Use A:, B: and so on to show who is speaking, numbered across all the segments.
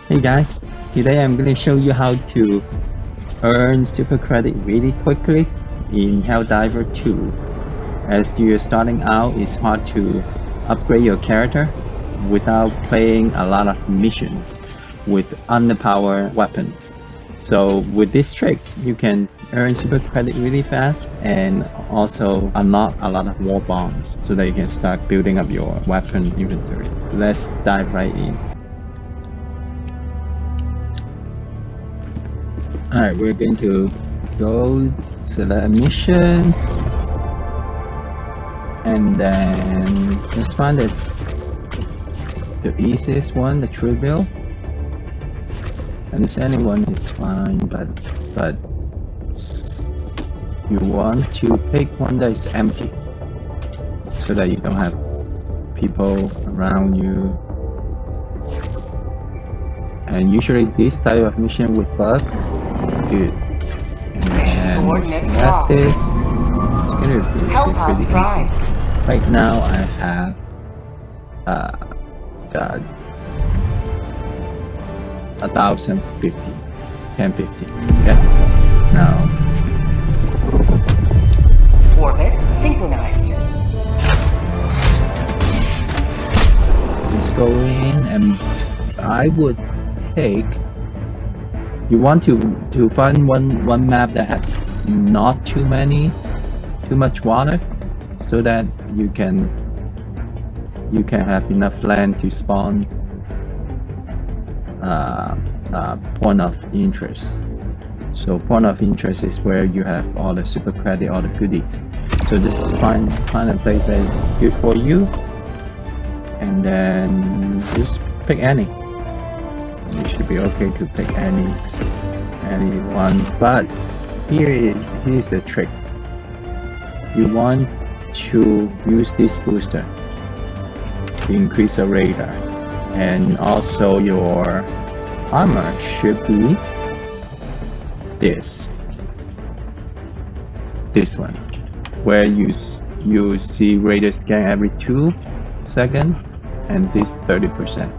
A: Hey guys, today I'm going to show you how to earn super credit really quickly in Helldiver 2. As you're starting out, it's hard to upgrade your character without playing a lot of missions with underpowered weapons. So with this trick, you can earn super credit really fast and also unlock a lot of war bombs so that you can start building up your weapon inventory. Let's dive right in. Alright, we're going to go select mission and then just find it the easiest one, the trivial. And if anyone is fine, but you want to pick one that is empty so that you don't have people around you. And usually this type of mission with bugs is good. And select this. It's gonna be pretty easy. Right now I have got 1050. Okay. Now
B: orbit synchronized.
A: Just go in and I would take. You want to find one map that has not too much water, so that you can have enough land to spawn point of interest. So point of interest is where you have all the super credit, all the goodies. So just find a place that is good for you, and then just pick any. You should be okay to pick any one. But here's the trick. You want to use this booster to increase the radar, and also your armor should be this one, where you see radar scan every 2 seconds, and this 30%.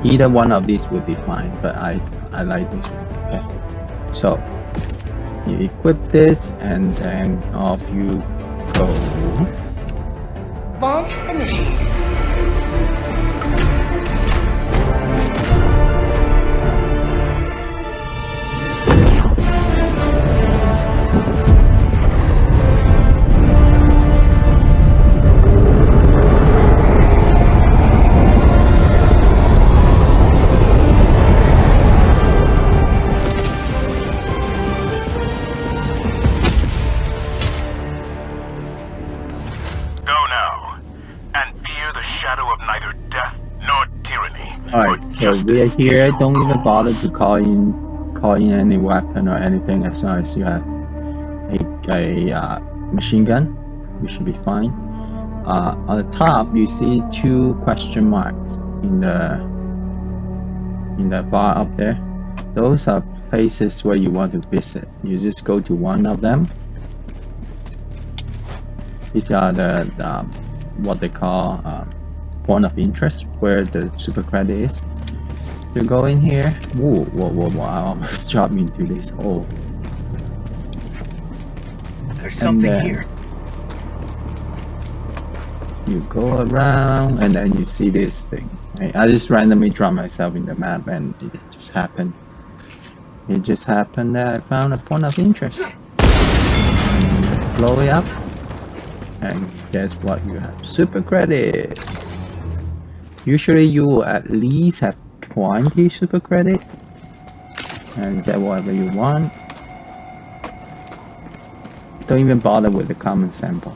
A: Either one of these would be fine, but I like this one. Okay, so you equip this and then off you go.
B: Launch initiated.
A: Alright, so we are here. Don't even bother to call in any weapon or anything, as long as you have a machine gun. You should be fine. On the top, you see 2 question marks in the bar up there. Those are places where you want to visit. You just go to one of them. These are the what they call point of interest, where the super credit is. You go in here. Whoa, I almost dropped into this hole.
B: There's something here.
A: You go around and then you see this thing. I just randomly dropped myself in the map, and it just happened. It just happened that I found a point of interest. Blow it up, and guess what? You have super credit. Usually you will at least have 20 super credit, and get whatever you want. Don't even bother with the common sample.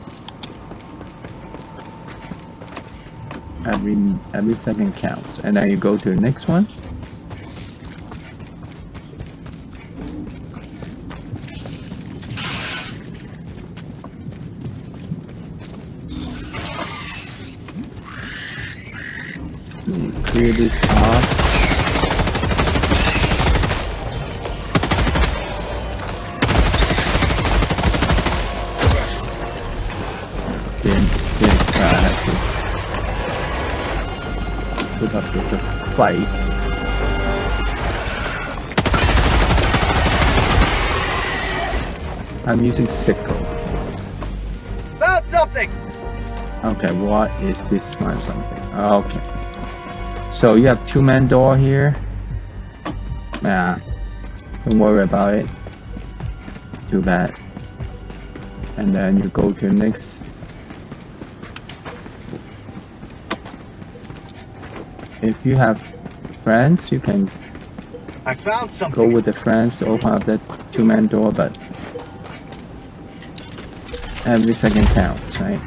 A: Every second counts, and then you go to the next one. Clear this off. put up with the fight. I'm using sickle.
B: Found something!
A: Okay, what is this one something? Okay. So you have 2-man door here. Nah, don't worry about it. Too bad. And then you go to the next. If you have friends, you can
B: I found something.
A: go with the friends to open up that 2-man door, but every second counts, right?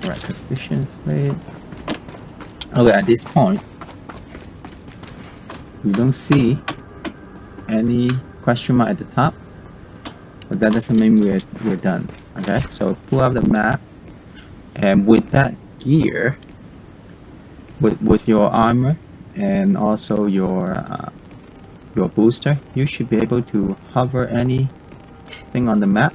A: Requisition slate. Okay, at this point, we don't see any question mark at the top, but that doesn't mean we're done. Okay, so pull up the map, and with that gear, with your armor and also your booster, you should be able to hover anything on the map,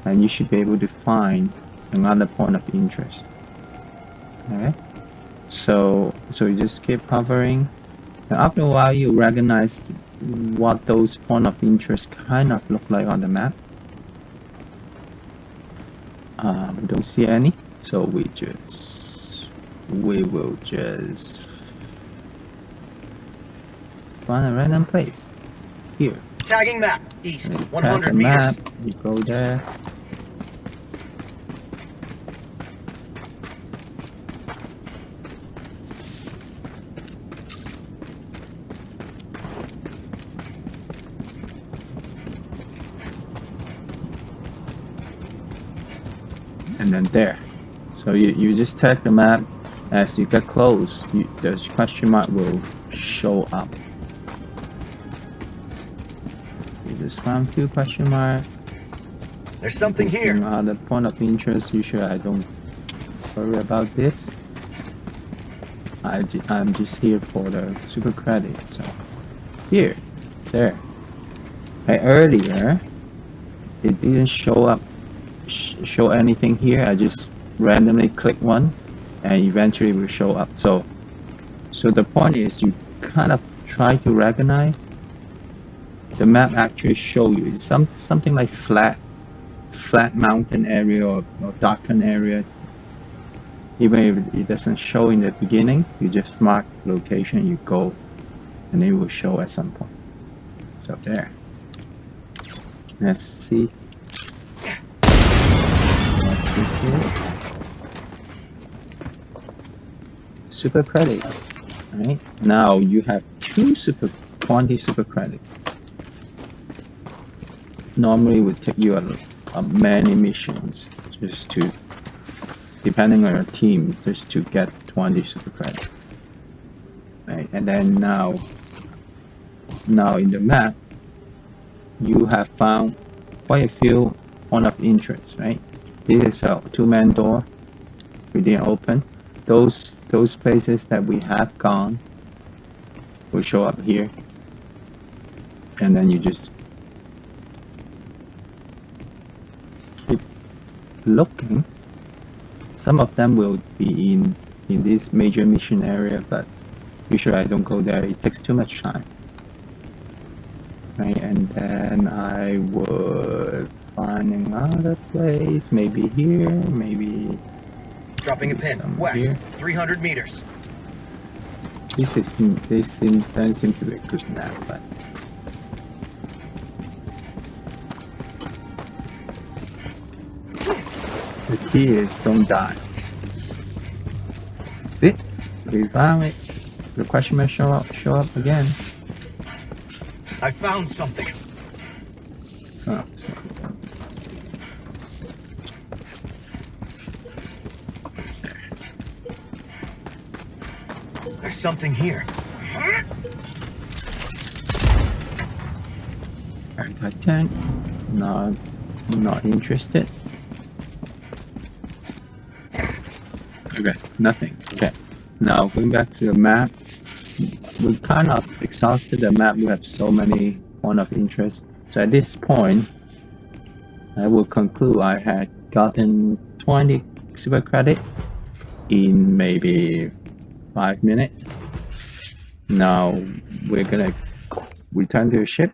A: and you should be able to find another point of interest. Okay, so you just keep hovering, and after a while you recognize what those point of interest kind of look like on the map. We don't see any, so we will just find a random place here.
B: Tagging map. East.
A: And
B: 100
A: tag the
B: meters.
A: map, you go there. And then there. So you just tag the map. As you get close, the question mark will show up. You just found 2 question marks.
B: There's something
A: There's
B: here.
A: another point of interest. Usually I don't worry about this. I'm just here for the super credit. So here, there. Earlier, it didn't show up, show anything here. I just randomly click one, and eventually will show up. So the point is, you kind of try to recognize the map actually show you something like flat mountain area or darkened area. Even if it doesn't show in the beginning, you just mark location, you go, and it will show at some point. So there. Let's see what this is. Super credit. Right now you have 20 super credit. Normally it would take you a many missions just to, depending on your team, just to get 20 super credit. Right, and then now in the map you have found quite a few point of interest. Right, this is a 2-man door we didn't open. Those places that we have gone will show up here, and then you just keep looking. Some of them will be in this major mission area, but usually I don't go there. It takes too much time. Right, and then I would find another place, maybe here, maybe.
B: Dropping a pin. West.
A: Here.
B: 300 meters.
A: This doesn't seem to be a good map, but the key is don't die. See? We found it. The question mark show up again.
B: I found something.
A: Oh, so.
B: There's something here.
A: Anti-tank. Not interested. Okay, nothing. Okay. Now going back to the map. We kind of exhausted the map. We have so many point of interest. So at this point, I will conclude I had gotten 20 super credit in maybe 5 minutes. Now we're gonna return to the ship.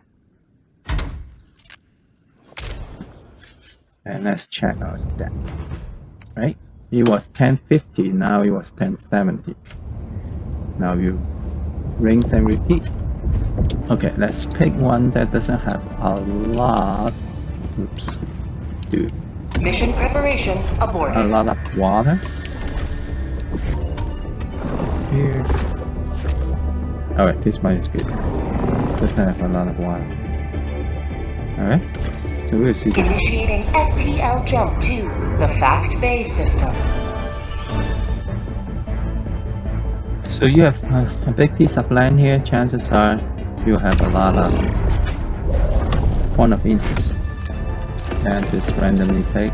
A: And let's check our stat. Right? It was 1050, now it was 1070. Now you rinse and repeat. Okay, let's pick one that doesn't have a lot. Oops. Dude.
C: Mission preparation aborted.
A: A lot of water. Here. Alright, this one is good. Doesn't have a lot of water. Alright. So we'll see.
C: Initiating FTL jump to the Fact Bay system.
A: So you have a big piece of land here. Chances are you have a lot of point of interest. And just randomly take.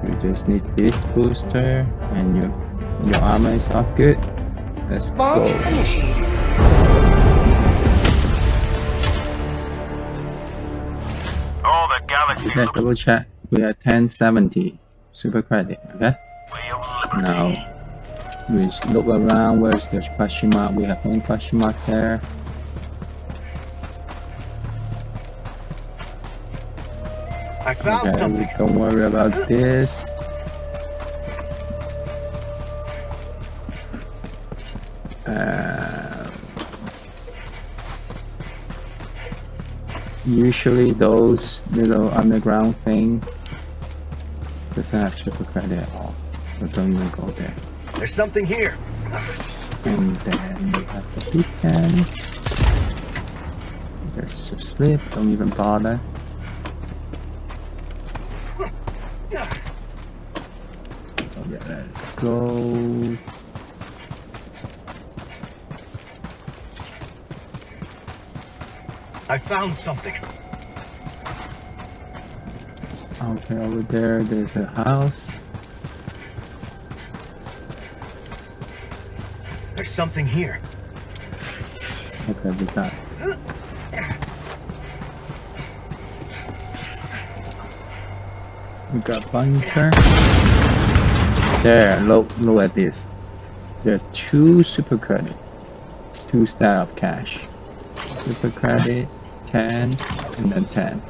A: You just need this booster, and your armor is all good. Let's
C: Launch
A: go.
C: initiated.
D: All the galaxies
A: Okay, double check. We are 1070 super credit. Okay. Now we just look around. Where's the question mark? We have one question mark there.
B: I found
A: Okay,
B: something.
A: don't worry about this. Usually those little underground thing doesn't have super credit at all, so don't even go there.
B: There's something here.
A: And then we have the beacon. There's a slip, don't even bother. Okay, let's go.
B: I found something.
A: Okay, over there, there's a house.
B: There's something here.
A: Okay, we got it. We got bunker. There, look at this. There are 2 super credit. 2 stack of cash. Super credit, 10, and then 10.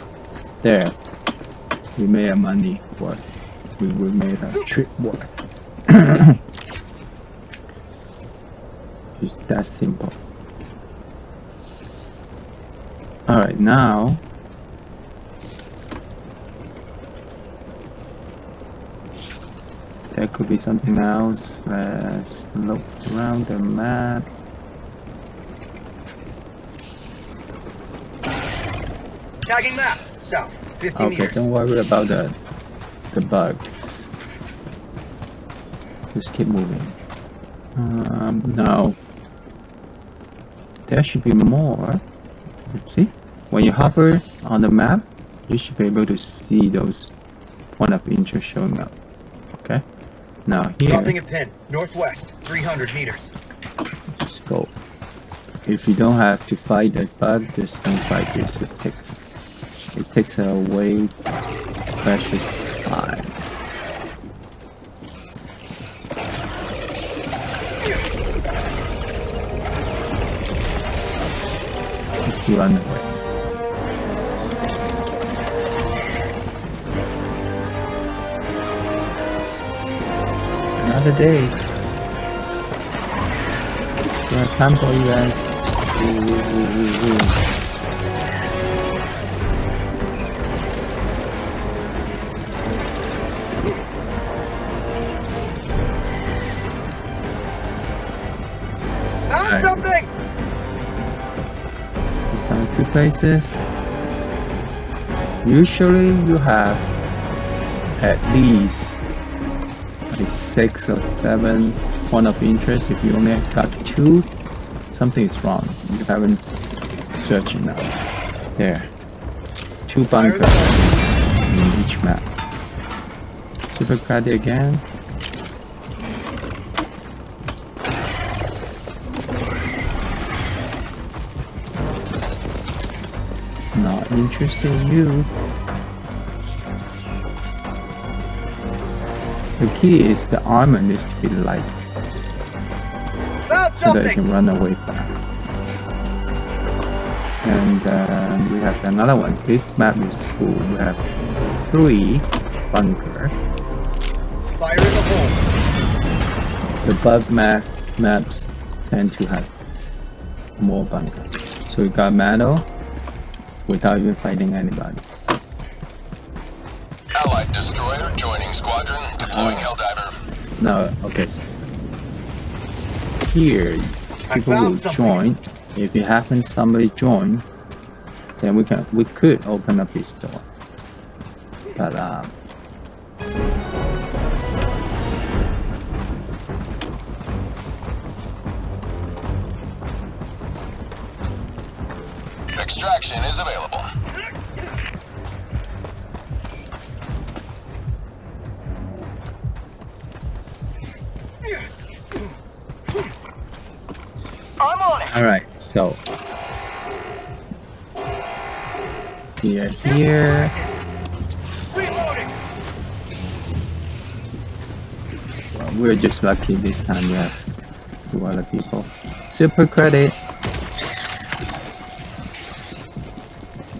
A: There. We made our money worth. We made our trip worth. It's that simple. Alright, now there could be something else. Let's look around the map.
B: Tagging map. South. 50
A: Okay,
B: meters.
A: don't worry about the bugs. Just keep moving. Now there should be more. See, when you hover on the map, you should be able to see those point of interest showing up. Okay. Now here,
B: Dropping a pin. Northwest. 300 meters.
A: just go. If you don't have to fight that bug, just don't fight this. It takes away precious time. Just run away. Another day. We have time for you guys.
B: Found
A: Alright.
B: something!
A: We found 2 places. Usually you have at least 6 or 7 point of interest. If you only got 2, something is wrong. You haven't searched enough. There. 2 bunkers in each map. Super credit again. Not interested in you. The key is the armor needs to be light. so that you
B: Something!
A: can run away fast. And we have another one. This map is cool. We have 3 bunker.
B: Fire in the hole.
A: The bug maps tend to have more bunker. So we got metal without even fighting anybody.
D: Allied destroyer joining squadron. Deploying Helldiver.
A: No, okay. Here, people will
B: found something.
A: join. If you happen somebody join, then we could open up this door. But
D: Extraction is available.
B: I'm on it!
A: all right, so here.
B: Reloading!
A: Well, we're just lucky this time. We have 2 other people. Super credit.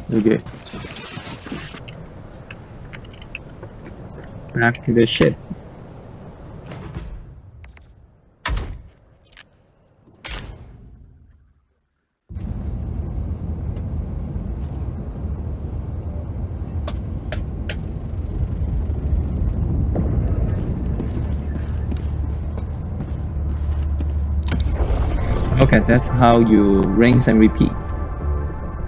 A: We're good. Back to the ship. Okay, that's how you rinse and repeat.